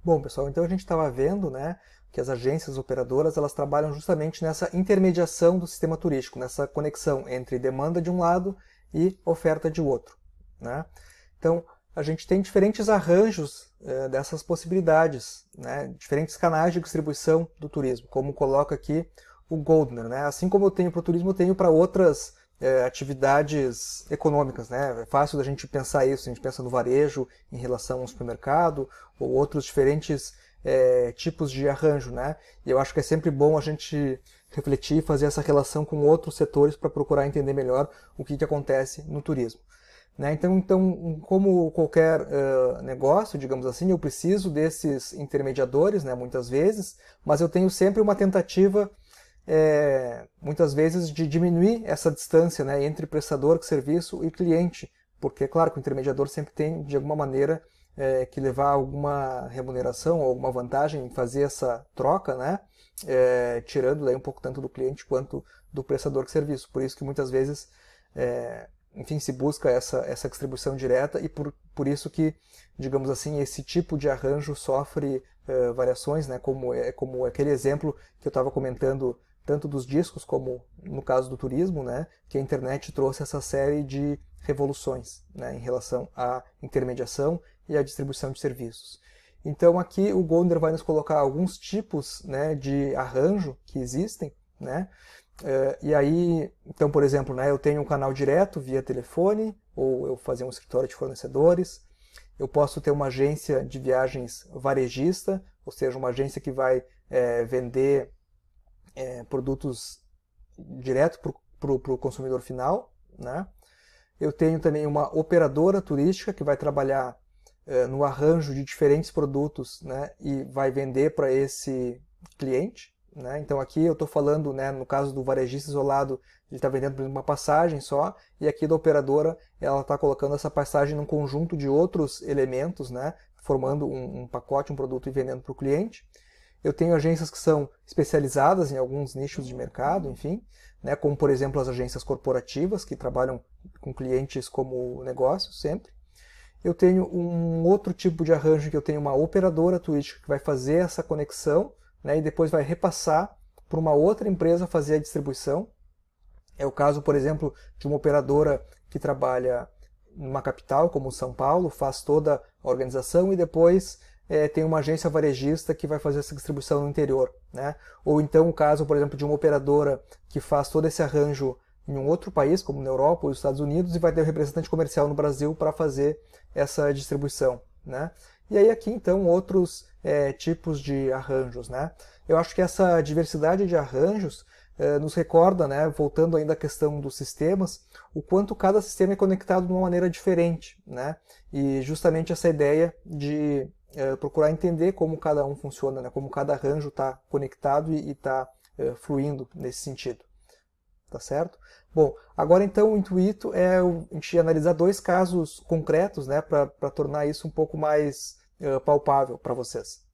Bom, pessoal, então a gente estava vendo, né, que as agências operadoras elas trabalham justamente nessa intermediação do sistema turístico, nessa conexão entre demanda de um lado e oferta de outro, né? Então, a gente tem diferentes arranjos dessas possibilidades, né, diferentes canais de distribuição do turismo, como coloca aqui o Goldner, né? Assim como eu tenho para o turismo, eu tenho para outras atividades econômicas, né? É fácil da gente pensar isso, a gente pensa no varejo em relação ao supermercado ou outros diferentes tipos de arranjo, né? E eu acho que é sempre bom a gente refletir e fazer essa relação com outros setores para procurar entender melhor o que acontece no turismo. Né? Então, como qualquer negócio, digamos assim, eu preciso desses intermediadores, né, muitas vezes, mas eu tenho sempre uma tentativa muitas vezes de diminuir essa distância, né, entre prestador de serviço e cliente, porque, claro, que o intermediador sempre tem, de alguma maneira, que levar alguma remuneração ou alguma vantagem em fazer essa troca, né, tirando daí um pouco tanto do cliente quanto do prestador de serviço. Por isso que muitas vezes, enfim, se busca essa distribuição direta e por isso que, digamos assim, esse tipo de arranjo sofre variações, né, como aquele exemplo que eu estava comentando tanto dos discos como no caso do turismo, né, que a internet trouxe essa série de revoluções, né, em relação à intermediação e à distribuição de serviços. Então aqui o Goldner vai nos colocar alguns tipos, né, de arranjo que existem, né, e aí, então, por exemplo, né, eu tenho um canal direto via telefone, ou eu fazer um escritório de fornecedores, eu posso ter uma agência de viagens varejista, ou seja, uma agência que vai vender produtos direto para o consumidor final, né? Eu tenho também uma operadora turística que vai trabalhar no arranjo de diferentes produtos, né, e vai vender para esse cliente, né? Então aqui eu estou falando, né, no caso do varejista isolado, ele está vendendo por exemplo, uma passagem só, e aqui da operadora ela está colocando essa passagem num conjunto de outros elementos, né, formando um pacote, um produto e vendendo para o cliente. Eu tenho agências que são especializadas em alguns nichos de mercado, enfim, né, como por exemplo as agências corporativas, que trabalham com clientes como negócio sempre. Eu tenho um outro tipo de arranjo que eu tenho uma operadora turística que vai fazer essa conexão, né, e depois vai repassar para uma outra empresa fazer a distribuição. É o caso, por exemplo, de uma operadora que trabalha numa capital como São Paulo, faz toda a organização e depois tem uma agência varejista que vai fazer essa distribuição no interior, né? Ou então o caso, por exemplo, de uma operadora que faz todo esse arranjo em um outro país, como na Europa ou nos Estados Unidos, e vai ter um representante comercial no Brasil para fazer essa distribuição, né? E aí aqui então outros tipos de arranjos, né? Eu acho que essa diversidade de arranjos nos recorda, né, voltando ainda à questão dos sistemas, o quanto cada sistema é conectado de uma maneira diferente, né? E justamente essa ideia de procurar entender como cada um funciona, né? Como cada arranjo está conectado e está fluindo nesse sentido. Tá certo? Bom, agora então o intuito é a gente analisar dois casos concretos, né, para tornar isso um pouco mais palpável para vocês.